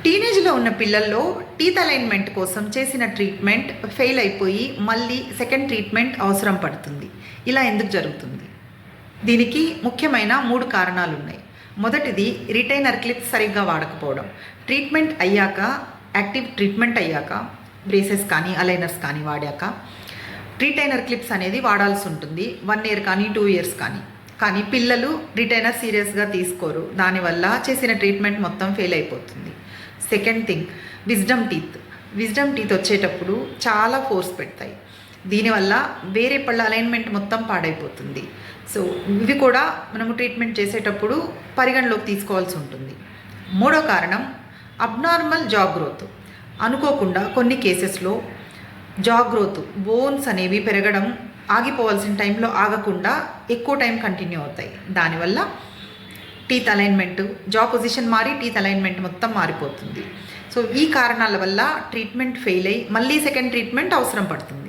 టీనేజ్లో ఉన్న పిల్లల్లో టీత్ అలైన్మెంట్ కోసం చేసిన ట్రీట్మెంట్ ఫెయిల్ అయిపోయి మళ్ళీ సెకండ్ ట్రీట్మెంట్ అవసరం పడుతుంది. ఇలా ఎందుకు జరుగుతుంది? దీనికి ముఖ్యమైన 3 కారణాలు ఉన్నాయి. మొదటిది రిటైనర్ క్లిప్స్ సరిగ్గా వాడకపోవడం. ట్రీట్మెంట్ అయ్యాక, యాక్టివ్ ట్రీట్మెంట్ అయ్యాక, బ్రేసెస్ కానీ అలైనర్స్ కానీ వాడాక రిటైనర్ క్లిప్స్ అనేది వాడాల్సి ఉంటుంది. 1 ఇయర్ కానీ 2 ఇయర్స్ కానీ పిల్లలు రిటైనర్ సీరియస్గా తీసుకోరు. దానివల్ల చేసిన ట్రీట్మెంట్ మొత్తం ఫెయిల్ అయిపోతుంది. సెకండ్ థింగ్, విజ్డమ్ టీత్ వచ్చేటప్పుడు చాలా ఫోర్స్ పెడతాయి. దీనివల్ల వేరే పళ్ళ అలైన్మెంట్ మొత్తం పాడైపోతుంది. సో ఇవి కూడా మనము ట్రీట్మెంట్ చేసేటప్పుడు పరిగణలోకి తీసుకోవాల్సి ఉంటుంది. మూడో కారణం అబ్నార్మల్ జా గ్రోత్. అనుకోకుండా కొన్ని కేసెస్లో జా గ్రోత్, బోన్స్ అనేవి పెరగడం ఆగిపోవాల్సిన టైంలో ఆగకుండా ఎక్కువ టైం కంటిన్యూ అవుతాయి. దానివల్ల టీత్ అలైన్మెంట్, జా పొజిషన్ మారి టీత్ అలైన్మెంట్ మొత్తం మారిపోతుంది. సో ఈ కారణాల వల్ల ట్రీట్మెంట్ ఫెయిల్ అయ్యి మళ్ళీ సెకండ్ ట్రీట్మెంట్ అవసరం పడుతుంది.